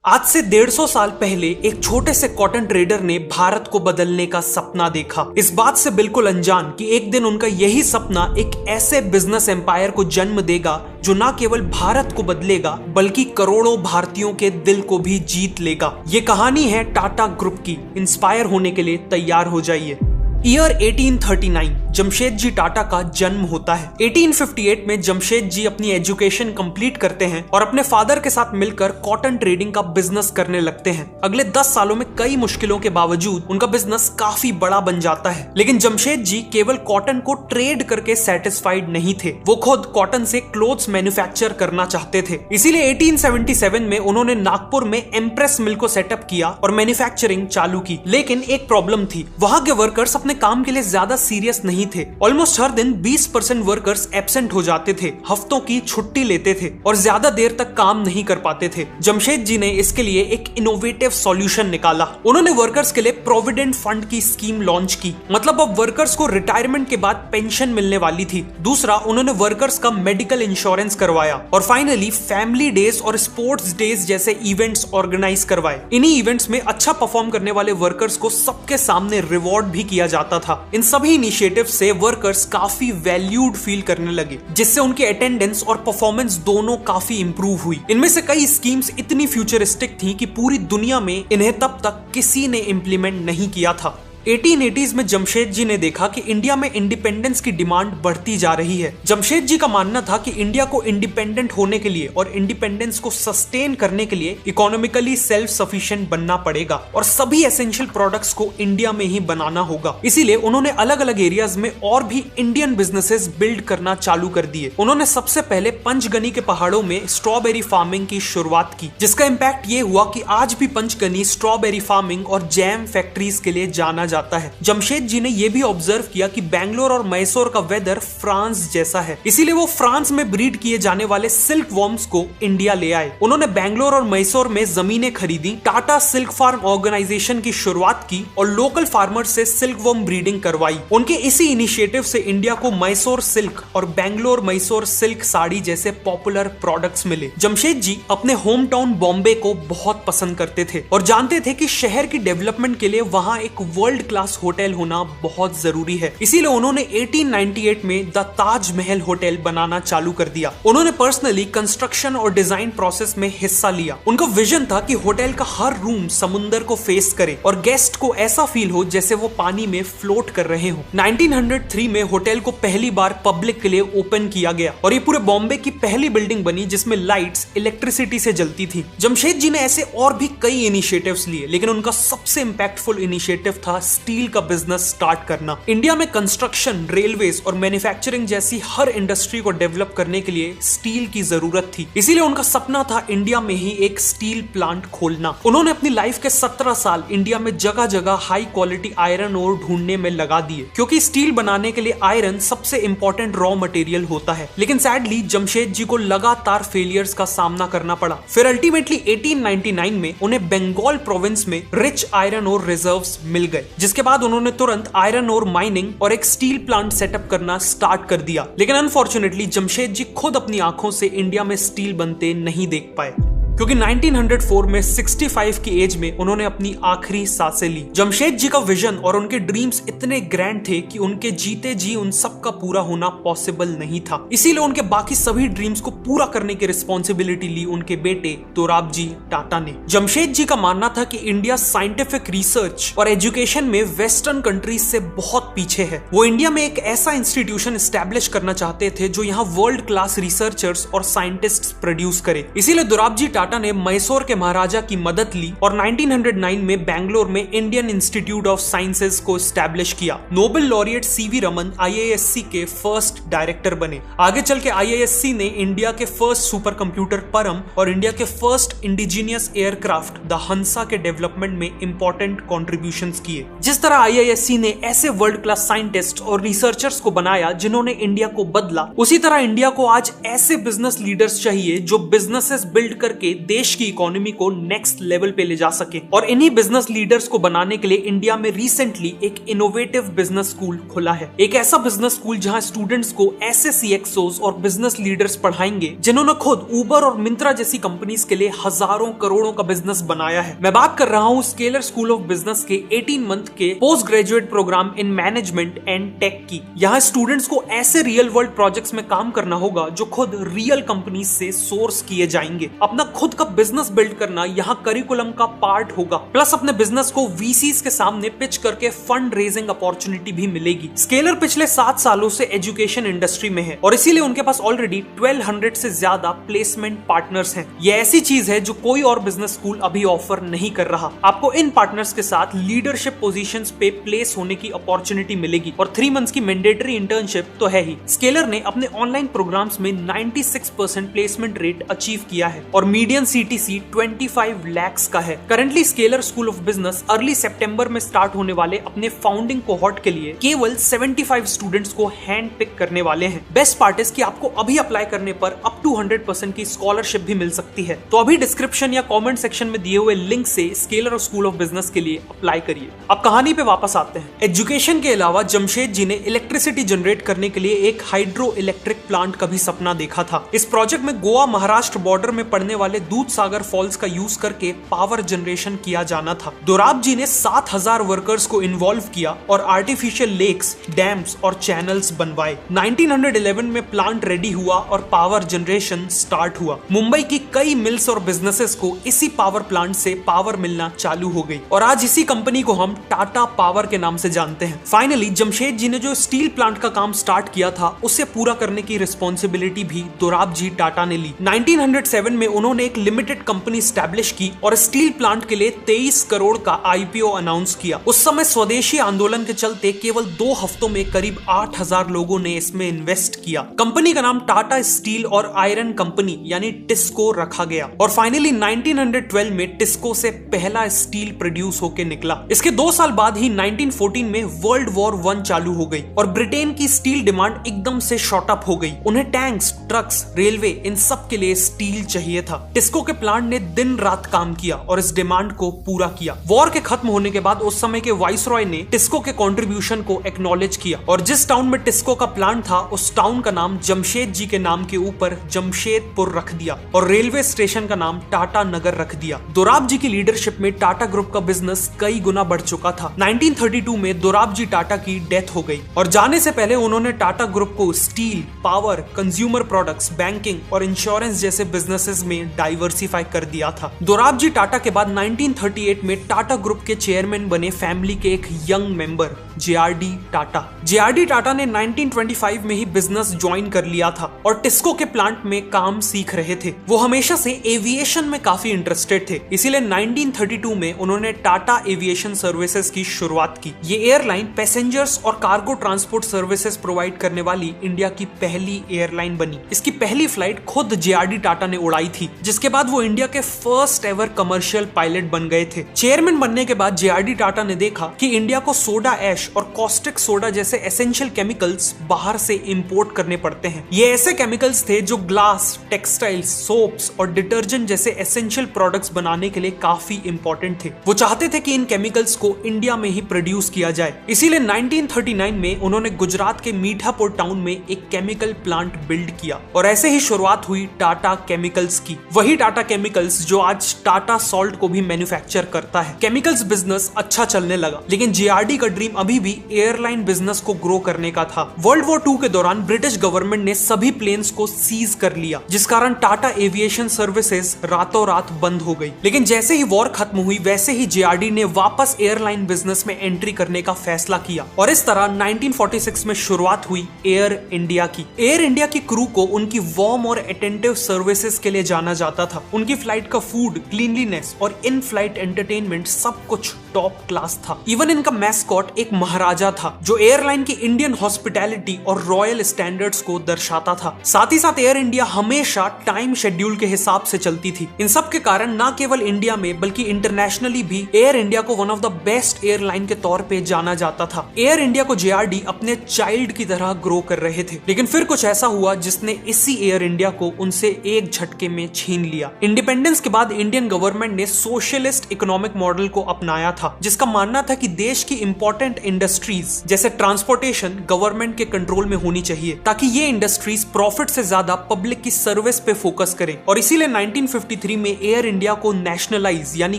आज से 150 साल पहले एक छोटे से कॉटन ट्रेडर ने भारत को बदलने का सपना देखा। इस बात से बिल्कुल अनजान कि एक दिन उनका यही सपना एक ऐसे बिजनेस एम्पायर को जन्म देगा जो न केवल भारत को बदलेगा बल्कि करोड़ों भारतीयों के दिल को भी जीत लेगा। ये कहानी है टाटा ग्रुप की। इंस्पायर होने के लिए तैयार हो जाइए। ईयर 1839 जमशेदजी टाटा का जन्म होता है। 1858 में जमशेद जी अपनी एजुकेशन कंप्लीट करते हैं और अपने फादर के साथ मिलकर कॉटन ट्रेडिंग का बिजनेस करने लगते हैं। अगले 10 सालों में कई मुश्किलों के बावजूद उनका बिजनेस काफी बड़ा बन जाता है। लेकिन जमशेद जी केवल कॉटन को ट्रेड करके सेटिस्फाइड नहीं थे, वो खुद कॉटन से क्लोथ्स मैन्युफैक्चर करना चाहते थे। इसीलिए 1877 में उन्होंने नागपुर में एम्प्रेस मिल को सेटअप किया और मैन्युफैक्चरिंग चालू की। लेकिन एक प्रॉब्लम थी, वहां के वर्कर्स अपने काम के लिए ज्यादा सीरियस नहीं थे। ऑलमोस्ट हर दिन 20% वर्कर्स एब्सेंट हो जाते थे, हफ्तों की छुट्टी लेते थे और ज्यादा देर तक काम नहीं कर पाते थे। जमशेद जी ने इसके लिए एक इनोवेटिव सॉल्यूशन निकाला। उन्होंने वर्कर्स के लिए प्रोविडेंट फंड की स्कीम लॉन्च की। मतलब अब वर्कर्स को रिटायरमेंट के बाद पेंशन मिलने वाली थी। दूसरा, उन्होंने वर्कर्स का मेडिकल इंश्योरेंस करवाया और फाइनली फैमिली डेज और स्पोर्ट्स डेज जैसे इवेंट्स ऑर्गेनाइज करवाए। इन्हीं इवेंट्स में अच्छा परफॉर्म करने वाले वर्कर्स को सबके सामने रिवॉर्ड भी किया जाता था। इन सभी इनिशिएटिव से वर्कर्स काफी वैल्यूड फील करने लगे, जिससे उनकी अटेंडेंस और परफॉर्मेंस दोनों काफी इंप्रूव हुई। इनमें से कई स्कीम्स इतनी फ्यूचरिस्टिक थी कि पूरी दुनिया में इन्हें तब तक किसी ने इंप्लीमेंट नहीं किया था। 1880s में जमशेद जी ने देखा कि इंडिया में इंडिपेंडेंस की डिमांड बढ़ती जा रही है। जमशेद जी का मानना था कि इंडिया को इंडिपेंडेंट होने के लिए और इंडिपेंडेंस को सस्टेन करने के लिए इकोनॉमिकली सेल्फ सफिशिएंट बनना पड़ेगा और सभी एसेंशियल प्रोडक्ट्स को इंडिया में ही बनाना होगा। इसीलिए उन्होंने अलग अलग एरियाज में और भी इंडियन बिजनेसेस बिल्ड करना चालू कर दिए। उन्होंने सबसे पहले पंचगनी के पहाड़ों में स्ट्रॉबेरी फार्मिंग की शुरुआत की, जिसका इम्पैक्ट ये हुआ कि आज भी पंचगनी स्ट्रॉबेरी फार्मिंग और जैम फैक्ट्रीज के लिए जाना जाता है। जमशेद जी ने यह भी ऑब्जर्व किया कि बैंगलोर और मैसूर का वेदर फ्रांस जैसा है, इसीलिए वो फ्रांस में ब्रीड किए जाने वाले सिल्क वॉर्म्स को इंडिया ले आए। उन्होंने बैंगलोर और मैसूर में जमीनें खरीदी, टाटा सिल्क फार्म ऑर्गेनाइजेशन की शुरुआत की और लोकल फार्मर से सिल्क वॉर्म ब्रीडिंग करवाई। उनके इसी इनिशिएटिव से इंडिया को मैसूर सिल्क और बैंगलोर मैसूर सिल्क साड़ी जैसे पॉपुलर प्रोडक्ट्स मिले। जमशेद जी अपने होम टाउन बॉम्बे को बहुत पसंद करते थे और जानते थे कि शहर की डेवलपमेंट के लिए वहां एक वर्ल्ड क्लास होटल होना बहुत जरूरी है। इसीलिए उन्होंने 1898 में द ताज महल होटल बनाना चालू कर दिया। उन्होंने पर्सनली कंस्ट्रक्शन और डिजाइन प्रोसेस में हिस्सा लिया। उनका विजन था कि होटल का हर रूम समुंदर को फेस करे और गेस्ट को ऐसा फील हो जैसे वो पानी में फ्लोट कर रहे हो। 1903 में होटल को पहली बार पब्लिक के लिए ओपन किया गया और ये पूरे बॉम्बे की पहली बिल्डिंग बनी जिसमें लाइट्स इलेक्ट्रिसिटी से जलती थी। जमशेद जी ने ऐसे और भी कई इनिशिएटिव्स लिए, लेकिन उनका सबसे इंपैक्टफुल इनिशिएटिव था स्टील का बिजनेस स्टार्ट करना। इंडिया में कंस्ट्रक्शन, रेलवेज और मैन्युफैक्चरिंग जैसी हर इंडस्ट्री को डेवलप करने के लिए स्टील की जरूरत थी। इसीलिए उनका सपना था इंडिया में ही एक स्टील प्लांट खोलना। उन्होंने अपनी लाइफ के 17 साल इंडिया में जगह जगह हाई क्वालिटी आयरन ओर ढूंढने में लगा दिए, क्योंकि स्टील बनाने के लिए आयरन सबसे इंपॉर्टेंट रॉ मटेरियल होता है। लेकिन सैडली जमशेद जी को लगातार फेलियर्स का सामना करना पड़ा। फिर अल्टीमेटली 1899 में उन्हें बंगाल प्रोविंस में रिच आयरन ओर रिजर्व्स मिल गए, जिसके बाद उन्होंने तुरंत आयरन ओर माइनिंग और एक स्टील प्लांट सेटअप करना स्टार्ट कर दिया। लेकिन अनफॉर्चुनेटली जमशेद जी खुद अपनी आंखों से इंडिया में स्टील बनते नहीं देख पाए, क्योंकि 1904 में 65 की एज में उन्होंने अपनी आखिरी सांसें ली। जमशेद जी का विजन और उनके ड्रीम्स इतने ग्रैंड थे कि उनके जीते जी उन सब का पूरा होना पॉसिबल नहीं था। इसीलिए उनके बाकी सभी ड्रीम्स को पूरा करने की रिस्पॉन्सिबिलिटी ली उनके बेटे तोराबजी टाटा ने। जमशेद जी का मानना था कि इंडिया साइंटिफिक रिसर्च और एजुकेशन में वेस्टर्न कंट्रीज से बहुत पीछे है। वो इंडिया में एक ऐसा इंस्टीट्यूशन एस्टैब्लिश करना चाहते थे जो यहाँ वर्ल्ड क्लास रिसर्चर्स और साइंटिस्ट्स प्रोड्यूस करे। इसीलिए तोराबजी टाटा ने मैसूर के महाराजा की मदद ली और 1909 में बैंगलोर में इंडियन इंस्टीट्यूट ऑफ साइंसेज को एस्टैब्लिश किया। Nobel laureate CV Raman IISc के फर्स्ट डायरेक्टर बने। आगे चल के आईआईएससी ने इंडिया के फर्स्ट सुपर कंप्यूटर परम और इंडिया के फर्स्ट इंडिजिनियस एयरक्राफ्ट द हंसा के डेवलपमेंट में इंपॉर्टेंट कॉन्ट्रीब्यूशंस किए। जिस तरह आईआईएससी ने ऐसे वर्ल्ड क्लास साइंटिस्ट और रिसर्चर्स को बनाया जिन्होंने इंडिया को बदला, उसी तरह इंडिया को आज ऐसे बिजनेस लीडर्स चाहिए जो बिजनेसेस बिल्ड करके करके देश की इकोनॉमी को नेक्स्ट लेवल पे ले जा सके। और इन्हीं बिजनेस लीडर्स को बनाने के लिए इंडिया में रिसेंटली एक इनोवेटिव बिजनेस स्कूल खुला है। एक ऐसा बिजनेस स्कूल जहां स्टूडेंट्स को ऐसे सीएक्सओस और बिजनेस लीडर्स पढ़ाएंगे जिन्होंने खुद उबर और मिंत्रा जैसी कंपनीज के लिए हजारों करोड़ों का बिजनेस बनाया है। मैं बात कर रहा हूं स्केलर स्कूल ऑफ बिजनेस के 18 मंथ के post graduate programme in management and tech की। यहाँ स्टूडेंट्स को ऐसे रियल वर्ल्ड प्रोजेक्ट्स में काम करना होगा जो खुद रियल कंपनी से सोर्स किए जाएंगे। अपना खुद का बिजनेस बिल्ड करना यहाँ करिकुलम का पार्ट होगा। प्लस अपने बिजनेस को वीसीज के सामने पिच करके फंड रेजिंग अपॉर्चुनिटी भी मिलेगी। स्केलर पिछले 7 सालों से एजुकेशन इंडस्ट्री में है और इसीलिए उनके पास ऑलरेडी 1200 से ज्यादा प्लेसमेंट पार्टनर्स हैं। ये ऐसी चीज है जो कोई और बिजनेस स्कूल अभी ऑफर नहीं कर रहा। आपको इन पार्टनर्स के साथ लीडरशिप पोजीशंस पे प्लेस होने की अपॉर्चुनिटी मिलेगी और 3 मंथ्स की मैंडेटरी इंटर्नशिप तो है ही। स्केलर ने अपने ऑनलाइन प्रोग्राम्स में 96% प्लेसमेंट रेट अचीव किया है और मीडियन सीटीसी 25 लाख का है। Currently Scaler school of business early सितंबर में स्टार्ट होने वाले अपने फाउंडिंग कोहॉर्ट के लिए केवल 75 स्टूडेंट्स को हैंड पिक करने वाले हैं। बेस्ट पार्ट इज कि आपको अभी अप्लाई करने पर अप टू 100% की स्कॉलरशिप भी मिल सकती है। तो अभी डिस्क्रिप्शन या कमेंट सेक्शन में दिए हुए लिंक से स्केलर स्कूल ऑफ बिजनेस के लिए अप्लाई करिए। अब कहानी पे वापस आते हैं। एजुकेशन के अलावा जमशेद जी ने इलेक्ट्रिसिटी जनरेट करने के लिए एक हाइड्रो इलेक्ट्रिक प्लांट का भी सपना देखा था। इस प्रोजेक्ट में गोवा महाराष्ट्र बॉर्डर में पड़ने वाले दूध सागर फॉल्स का यूज करके पावर जनरेशन किया जाना था। दोराब जी ने 7000 वर्कर्स को इन्वॉल्व किया और आर्टिफिशियल लेक्स, डैम्स और चैनल्स बनवाए। 1911 में प्लांट रेडी हुआ और पावर जनरेशन स्टार्ट हुआ। मुंबई की कई मिल्स और बिजनेसेस को इसी पावर प्लांट से पावर मिलना चालू हो गई और आज इसी कंपनी को हम टाटा पावर के नाम से जानते हैं। फाइनली जमशेद जी ने जो स्टील प्लांट का काम स्टार्ट किया था उसे पूरा करने की रिस्पॉन्सिबिलिटी भी दोराब जी टाटा ने ली। 1907 में उन्होंने एक लिमिटेड कंपनी स्टैब्लिश की और स्टील प्लांट के लिए 23 करोड़ का आईपीओ अनाउंस किया। उस समय स्वदेशी आंदोलन के चलते केवल 2 हफ्तों में करीब 8000 लोगों ने इसमें इन्वेस्ट किया। कंपनी का नाम टाटा स्टील और आयरन कंपनी यानी टिस्को रखा गया और फाइनली 1912 में टिस्को से पहला स्टील प्रोड्यूस होकर निकला। इसके 2 साल बाद ही 1914 में वर्ल्ड वॉर 1 चालू हो गई और ब्रिटेन की स्टील डिमांड एकदम से शॉर्ट अप हो गई। उन्हें टैंक्स, ट्रक्स, रेलवे इन सब के लिए स्टील चाहिए था। टिस्को के प्लांट ने दिन रात काम किया और इस डिमांड को पूरा किया। वॉर के खत्म होने के बाद उस समय के वाइसरॉय ने टिस्को के कंट्रीब्यूशन को एक्नॉलेज किया और जिस टाउन में टिस्को का प्लांट था उस टाउन का नाम जमशेद जी के नाम के ऊपर जमशेदपुर रख दिया और रेलवे स्टेशन का नाम टाटा नगर रख दिया। दोराब जी की लीडरशिप में टाटा ग्रुप का बिजनेस कई गुना बढ़ चुका था। 1932 में दोराब जी टाटा की डेथ हो गई और जाने से पहले उन्होंने टाटा ग्रुप को steel, power, consumer products, banking और इंश्योरेंस जैसे बिजनेसेस में डाइवर्सिफाई कर दिया था। दोराब जी टाटा के बाद 1938 में टाटा ग्रुप के चेयरमैन बने फैमिली के एक young member JRD Tata. JRD Tata ने 1925 में ही बिजनेस ज्वाइन कर लिया था और टिस्को के प्लांट में काम सीख रहे थे। वो हमेशा से एविएशन में काफी इंटरेस्टेड थे, इसीलिए 1932 में उन्होंने टाटा एविएशन सर्विसेज की शुरुआत की। ये एयरलाइन पैसेंजर्स और कार्गो ट्रांसपोर्ट सर्विसेज प्रोवाइड करने वाली इंडिया की पहली एयरलाइन बनी। इसकी पहली फ्लाइट खुद जेआरडी टाटा ने उड़ाई थी, जिसके बाद वो इंडिया के फर्स्ट एवर कमर्शियल पायलट बन गए थे। चेयरमैन बनने के बाद जेआरडी टाटा ने देखा कि इंडिया को सोडा ऐश और कॉस्टिक सोडा जैसे एसेंशियल केमिकल्स बाहर से इंपोर्ट करने पड़ते हैं। ये ऐसे केमिकल्स थे जो ग्लास, टेक्सटाइल्स, सोप्स और डिटर्जेंट जैसे एसेंशियल प्रोडक्ट्स बनाने के लिए काफी इंपॉर्टेंट थे। वो चाहते थे कि इन केमिकल्स को इंडिया में ही प्रोड्यूस किया जाए, इसीलिए 1939 में उन्होंने गुजरात के मीठापुर टाउन में एक केमिकल प्लांट बिल्ड किया और ऐसे ही शुरुआत हुई टाटा केमिकल्स की। वही टाटा केमिकल्स जो आज टाटा सॉल्ट को भी मैन्युफैक्चर करता है। केमिकल्स बिजनेस अच्छा चलने लगा, लेकिन जेआरडी का ड्रीम अभी भी एयरलाइन बिजनेस को ग्रो करने का था। वर्ल्ड वॉर 2 के दौरान ब्रिटिश गवर्नमेंट ने सभी प्लेन्स को सीज कर लिया, जिस कारण टाटा एविएशन सर्विसेज रातों रात बंद हो गई। लेकिन जैसे ही वॉर खत्म हुई वैसे ही जेआरडी ने वापस एयरलाइन बिजनेस में एंट्री करने का फैसला किया और इस तरह 1946 में शुरुआत हुई एयर इंडिया की। एयर इंडिया की क्रू को उनकी वार्म और अटेंटिव सर्विसेज के लिए जाना जाता था। उनकी फ्लाइट का फूड, क्लीनलीनेस और इन फ्लाइट एंटरटेनमेंट सब कुछ टॉप क्लास था। इवन इनका मैस्कॉट एक महाराजा था जो एयरलाइन की इंडियन हॉस्पिटैलिटी और रॉयल स्टैंडर्ड्स को दर्शाता था। साथ ही साथ एयर इंडिया हमेशा टाइम शेड्यूल के हिसाब से चलती थी। इन सब के कारण न केवल इंडिया में बल्कि इंटरनेशनली भी एयर इंडिया को one of the best airline के तौर पे जाना जाता था। एयर इंडिया को जेआरडी अपने चाइल्ड की तरह ग्रो कर रहे थे, लेकिन फिर कुछ ऐसा हुआ जिसने इसी एयर इंडिया को उनसे एक झटके में छीन छीन लिया। इंडिपेंडेंस के बाद इंडियन गवर्नमेंट ने सोशलिस्ट इकोनॉमिक मॉडल को अपनाया था, जिसका मानना था कि देश की इंपॉर्टेंट इंडस्ट्रीज जैसे ट्रांसपोर्टेशन गवर्नमेंट के कंट्रोल में होनी चाहिए, ताकि ये इंडस्ट्रीज प्रॉफिट से ज्यादा पब्लिक की सर्विस पे फोकस करें। और इसीलिए 1953 में एयर इंडिया को नेशनलाइज यानी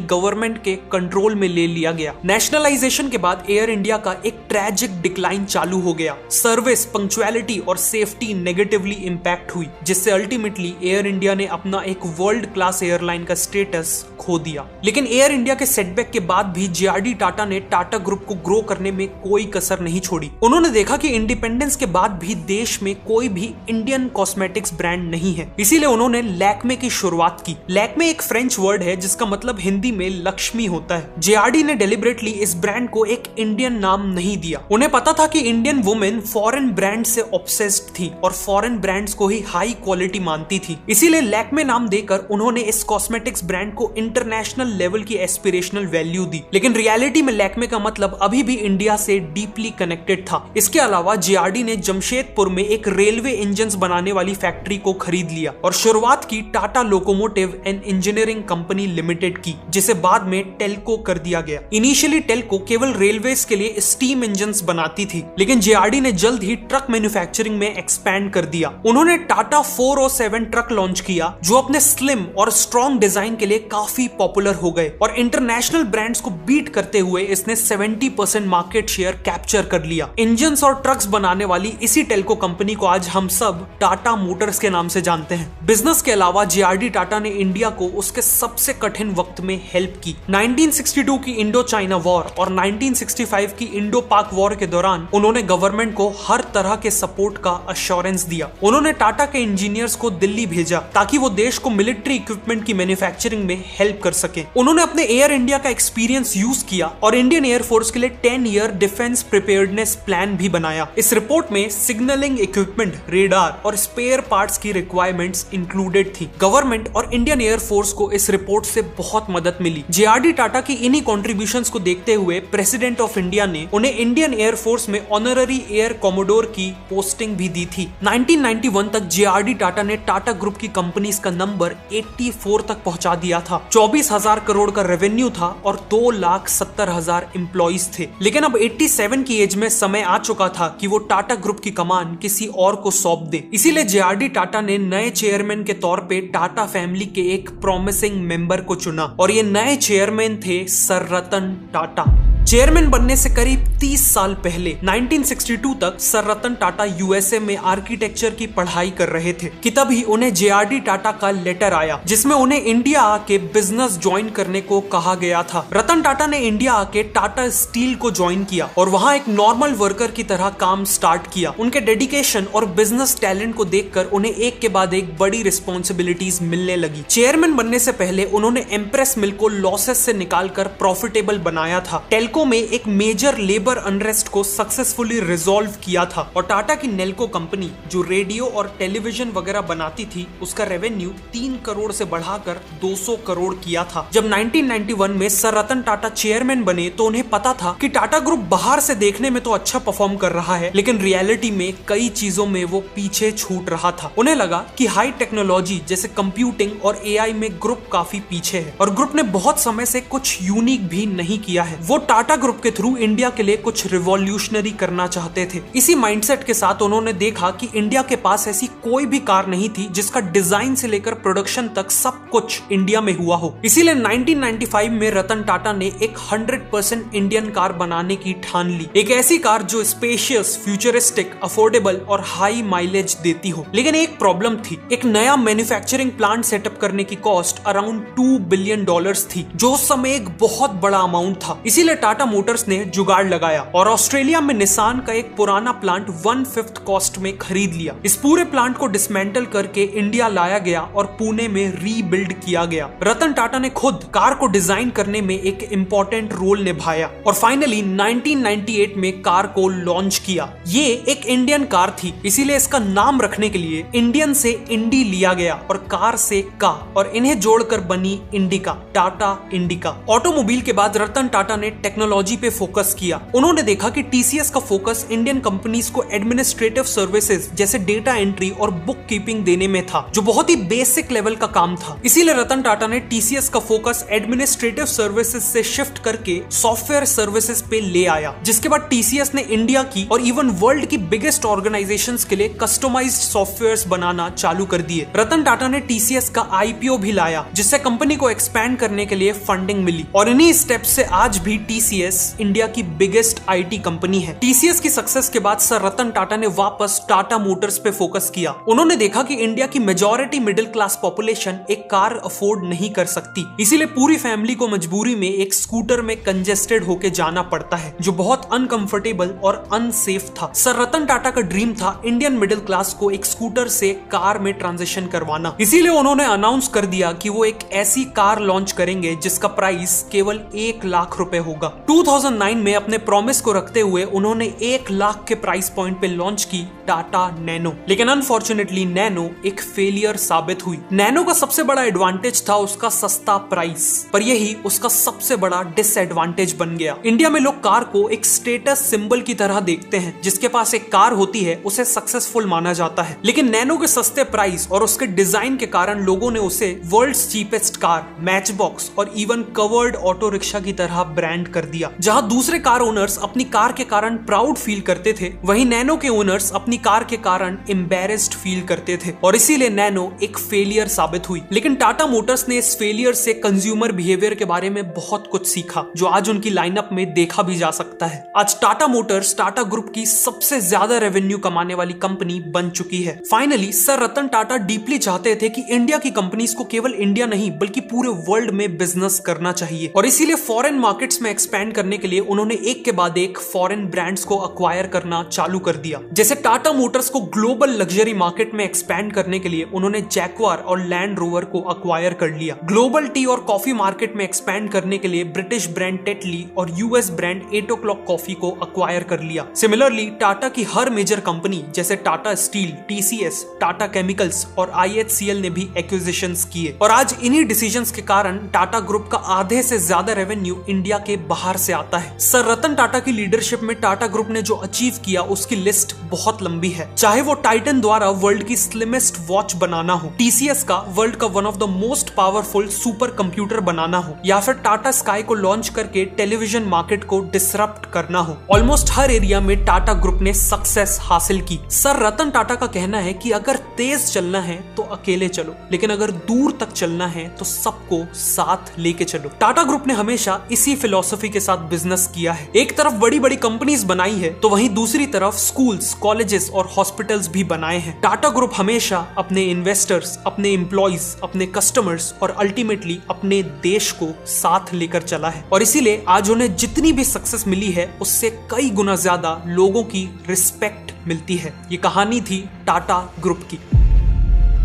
गवर्नमेंट के कंट्रोल में ले लिया गया। नेशनलाइजेशन के बाद एयर इंडिया का एक ट्रैजिक डिक्लाइन चालू हो गया। सर्विस, पंक्चुअलिटी और सेफ्टी नेगेटिवली इंपैक्ट हुई, जिससे अल्टीमेटली एयर इंडिया ने अपना एक वर्ल्ड क्लास एयरलाइन का स्टेटस खो दिया। लेकिन एयर इंडिया के सेटबैक के बाद भी जेआरडी टाटा ने टाटा ग्रुप को ग्रो करने में कोई कसर नहीं छोड़ी। उन्होंने देखा कि इंडिपेंडेंस के बाद भी देश में कोई भी इंडियन कॉस्मेटिक्स ब्रांड नहीं है, इसीलिए उन्होंने लैक्मे की शुरुआत की। लैक्मे एक फ्रेंच वर्ड है जिसका मतलब हिंदी में लक्ष्मी होता है। जेआरडी ने डेलिबरेटली इस ब्रांड को एक इंडियन नाम नहीं दिया। उन्हें पता था कि इंडियन वुमेन फॉरेन ब्रांड से ऑब्सेस्ड थी और फॉरेन ब्रांड्स को ही हाई क्वालिटी मानती थी, इसीलिए लैक्मे नाम देकर उन्होंने इस कॉस्मेटिक्स ब्रांड को इंटरनेशनल लेवल की एस्पिरेशनल वैल्यू दी। लेकिन रियलिटी में लैक्मे का मतलब अभी भी इंडिया से डीपली कनेक्टेड था। इसके अलावा जेआरडी ने जमशेदपुर में एक रेलवे इंजन्स बनाने वाली फैक्ट्री को खरीद लिया और शुरुआत की Tata locomotive and engineering company limited की, जिसे बाद में टेल्को कर दिया गया। इनिशियली टेल्को केवल रेलवेज के लिए स्टीम इंजन्स बनाती थी, लेकिन जेआरडी ने जल्द ही ट्रक मैन्युफैक्चरिंग में एक्सपैंड कर दिया। उन्होंने टाटा 407 ट्रक लॉन्च किया, जो अपने स्लिम और स्ट्रॉन्ग डिजाइन के लिए काफी पॉपुलर हो गए और इंटरनेशनल ब्रांड्स को बीट करते हुए इसने 70% मार्केट शेयर कैप्चर कर लिया। इंजन्स और ट्रक्स बनाने वाली इसी टेल्को कंपनी को आज हम सब टाटा मोटर्स के नाम से जानते हैं। बिजनेस के अलावा जेआरडी टाटा ने इंडिया को उसके सबसे कठिन वक्त में हेल्प की। 1962 की इंडो चाइना वॉर और 1965 की इंडो पाक वॉर के दौरान उन्होंने गवर्नमेंट को हर तरह के सपोर्ट का अश्योरेंस दिया। उन्होंने टाटा के इंजीनियर्स को दिल्ली भेजा ताकि वो देश को मिलिट्री इक्विपमेंट की मैन्युफैक्चरिंग में हेल्प कर सके। उन्होंने अपने एयर इंडिया का एक्सपीरियंस यूज किया और इंडियन एयरफोर्स के लिए 10 ईयर डिफेंस प्रिपेयर्डनेस प्लान भी बनाया। इस रिपोर्ट में सिग्नलिंग इक्विपमेंट, रेडार और स्पेयर पार्ट्स की रिक्वायरमेंट्स इंक्लूडेड थी। गवर्नमेंट और इंडियन एयरफोर्स को इस रिपोर्ट से बहुत मदद मिली। जेआरडी टाटा की इन्हीं कॉन्ट्रीब्यूशंस को देखते हुए प्रेसिडेंट ऑफ इंडिया ने उन्हें इंडियन एयरफोर्स में ऑनररी एयर कॉमोडोर की पोस्टिंग भी दी थी। 1991 तक जेआरडी टाटा ने टाटा ग्रुप की कंपनीज का नंबर 84 तक पहुंचा दिया था। 24,000 करोड़ का रेवेन्यू था और 2,70,000 एम्प्लॉइज थे। लेकिन अब 87 की एज में समय आ चुका था कि वो टाटा ग्रुप की कमान किसी और को सौंप दे। इसीलिए जेआरडी टाटा ने नए चेयरमैन के तौर पे टाटा फैमिली के एक प्रॉमिसिंग मेंबर को चुना और ये नए चेयरमैन थे सर रतन टाटा। चेयरमैन बनने से करीब 30 साल पहले 1962 तक सर रतन टाटा यूएसए में आर्किटेक्चर की पढ़ाई कर रहे थे कि तभी उन्हें जेआरडी टाटा का लेटर आया, जिसमें उन्हें इंडिया आके बिजनेस ज्वाइन करने को कहा गया था। रतन टाटा ने इंडिया आके टाटा स्टील को ज्वाइन किया और वहां एक नॉर्मल वर्कर की तरह काम स्टार्ट किया। उनके डेडिकेशन और बिजनेस टैलेंट को देखकर उन्हें एक के बाद एक बड़ी रिस्पॉन्सिबिलिटीज मिलने लगी। चेयरमैन बनने से पहले उन्होंने एम्प्रेस मिल को लॉसेस से निकालकर प्रॉफिटेबल बनाया था। टेल्को में एक मेजर लेबर अनरेस्ट को सक्सेसफुली रिजॉल्व किया था और टाटा की नेल्को कंपनी जो रेडियो और टेलीविजन वगैरह बनाती थी, उसका रेवेन्यू 3 करोड़ से बढ़ाकर 200 करोड़ किया था। जब 1991 में सर रतन टाटा चेयरमैन बने तो उन्हें पता था कि टाटा ग्रुप बाहर से देखने में तो अच्छा परफॉर्म कर रहा है, लेकिन रियलिटी में कई चीजों में वो पीछे छूट रहा था। उन्हें लगा कि हाई टेक्नोलॉजी जैसे कंप्यूटिंग और एआई में ग्रुप काफी पीछे है और ग्रुप ने बहुत समय से कुछ यूनिक भी नहीं किया है। वो टाटा ग्रुप के थ्रू इंडिया के लिए कुछ रिवॉल्यूशनरी करना चाहते थे। इसी माइंडसेट के साथ उन्होंने देखा कि इंडिया के पास ऐसी कोई भी कार नहीं थी जिसका डिजाइन से लेकर प्रोडक्शन तक सब कुछ इंडिया में हुआ हो। इसीलिए 1995 में रतन टाटा ने एक 100% इंडियन कार बनाने की ठान ली। एक ऐसी कार जो स्पेशियस, फ्यूचरिस्टिक, अफोर्डेबल और हाई माइलेज देती हो। लेकिन एक प्रॉब्लम थी, एक नया मैन्युफैक्चरिंग प्लांट सेटअप करने की कॉस्ट अराउंड $2 बिलियन थी, जो उस समय एक बहुत बड़ा अमाउंट था। इसीलिए टाटा मोटर्स ने जुगाड़ लगाया और ऑस्ट्रेलिया में निसान का एक पुराना प्लांट 1/5 कॉस्ट में खरीद लिया। इस पूरे प्लांट को डिसमेंटल करके इंडिया लाया गया और पुणे में रीबिल्ड किया गया। रतन टाटा ने खुद कार को डिजाइन करने में एक इंपॉर्टेंट रोल निभाया और फाइनली 1998 में कार को लॉन्च किया। ये एक इंडियन कार थी, इसीलिए इसका नाम रखने के लिए इंडियन से इंडी लिया गया और कार से का, और इन्हें जोड़कर बनी इंडिका, टाटा इंडिका। ऑटोमोबाइल के बाद रतन टाटा ने टेक्नोलॉजी टेक्नोलॉजी पे फोकस किया। उन्होंने देखा कि टीसीएस का फोकस इंडियन कंपनीज को एडमिनिस्ट्रेटिव सर्विसेज जैसे डेटा एंट्री और बुक कीपिंग देने में था, जो बहुत ही बेसिक लेवल का काम था। इसीलिए रतन टाटा ने टीसीएस का फोकस एडमिनिस्ट्रेटिव सर्विसेज से शिफ्ट करके सॉफ्टवेयर सर्विसेज पे ले आया, जिसके बाद टीसीएस ने इंडिया की और इवन वर्ल्ड की बिगेस्ट ऑर्गेनाइजेशंस के लिए कस्टमाइज्ड सॉफ्टवेयर्स बनाना चालू कर दिए। रतन टाटा ने टीसीएस का आईपीओ भी लाया, जिससे कंपनी को एक्सपैंड करने के लिए फंडिंग मिली, और इन्हीं स्टेप्स से आज भी टीसीएस इंडिया की बिगेस्ट आईटी कंपनी है। टीसीएस की सक्सेस के बाद सर रतन टाटा ने वापस टाटा मोटर्स पे फोकस किया। उन्होंने देखा कि इंडिया की मेजॉरिटी मिडिल क्लास पॉपुलेशन एक कार अफोर्ड नहीं कर सकती, इसीलिए पूरी फैमिली को मजबूरी में एक स्कूटर में कंजेस्टेड होके जाना पड़ता है, जो बहुत अनकंफर्टेबल और अनसेफ था। सर रतन टाटा का ड्रीम था इंडियन मिडिल क्लास को एक स्कूटर से कार में ट्रांजिशन करवाना, इसीलिए उन्होंने अनाउंस कर दिया कि वो एक ऐसी कार लॉन्च करेंगे जिसका प्राइस केवल 1 लाख रुपए होगा। 2009 में अपने प्रॉमिस को रखते हुए उन्होंने 1 लाख के प्राइस पॉइंट पे लॉन्च की टाटा नैनो, लेकिन अनफॉर्चुनेटली नैनो एक फेलियर साबित हुई। नैनो का सबसे बड़ा एडवांटेज था उसका सस्ता प्राइस, पर यही उसका सबसे बड़ा डिसएडवांटेज बन गया। इंडिया में लोग कार को एक स्टेटस सिंबल की तरह देखते हैं, जिसके पास एक कार होती है उसे सक्सेसफुल माना जाता है, लेकिन नैनो के सस्ते प्राइस और उसके डिजाइन के कारण लोगों ने उसे world's cheapest car, match box और इवन कवर्ड ऑटो रिक्शा की तरह ब्रांड कर दिया। जहां दूसरे कार ओनर्स अपनी कार के कारण प्राउड फील करते थे, वहीं नैनो के ओनर्स अपनी कार के कारण एम्बैरेस्ड फील करते थे, और इसीलिए नैनो एक फेलियर साबित हुई। लेकिन टाटा मोटर्स ने इस फेलियर से कंज्यूमर बिहेवियर के बारे में बहुत कुछ सीखा, जो आज उनकी लाइनअप में देखा भी जा सकता है। आज टाटा मोटर्स टाटा ग्रुप की सबसे ज्यादा रेवेन्यू कमाने वाली कंपनी बन चुकी है। Finally sir Ratan Tata deeply चाहते थे कि इंडिया की कंपनीज को केवल इंडिया नहीं बल्कि पूरे वर्ल्ड में बिजनेस करना चाहिए, और इसीलिए फॉरेन मार्केट्स में एक्सपैंड करने के लिए उन्होंने एक के बाद एक फॉरेन ब्रांड्स को अक्वायर करना चालू कर दिया। जैसे टाटा मोटर्स को ग्लोबल लग्जरी मार्केट में एक्सपैंड करने के लिए उन्होंने जैक्वार और लैंड रोवर को अक्वायर कर लिया। ग्लोबल टी और कॉफी मार्केट में एक्सपैंड करने के लिए ब्रिटिश ब्रांड टेटली और यूएस ब्रांड 8 o'clock कॉफी को अक्वायर कर लिया। सिमिलरली टाटा की हर मेजर कंपनी जैसे Tata steel, TCS, Tata chemicals और आईएचसीएल ने भी एक्विजिशंस किए, और आज इन्हीं डिसीजंस के कारण टाटा ग्रुप का आधे से ज्यादा रेवेन्यू इंडिया के बाहर से आता है। सर रतन टाटा की लीडरशिप में टाटा ग्रुप ने जो अचीव किया उसकी लिस्ट बहुत लंबी है, चाहे वो टाइटन द्वारा वर्ल्ड की स्लिमेस्ट वॉच बनाना हो, टीसीएस का वर्ल्ड का one of the most powerful super computer बनाना हो, या फिर टाटा स्काई को लॉन्च करके टेलीविजन मार्केट को डिसरप्ट करना हो। ऑलमोस्ट हर एरिया में टाटा ग्रुप ने सक्सेस हासिल की। सर रतन टाटा का कहना है कि अगर तेज चलना है तो अकेले चलो, लेकिन अगर दूर तक चलना है तो सबको साथ लेके चलो। टाटा ग्रुप ने हमेशा इसी फिलॉसफी के साथ बिजनेस किया है। एक तरफ बड़ी बड़ी कंपनीज बनाई है, तो वहीं दूसरी तरफ स्कूल्स, कॉलेजेस और हॉस्पिटल्स भी बनाए हैं। टाटा ग्रुप हमेशा अपने इन्वेस्टर्स, अपने एम्प्लॉइज, अपने कस्टमर्स और अल्टीमेटली अपने देश को साथ लेकर चला है, और इसीलिए आज उन्हें जितनी भी सक्सेस मिली है उससे कई गुना ज्यादा लोगों की रिस्पेक्ट मिलती है। ये कहानी थी टाटा ग्रुप की।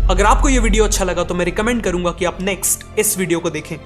अगर आपको ये वीडियो अच्छा लगा तो मैं रिकमेंड करूंगा कि आप नेक्स्ट इस वीडियो को देखें।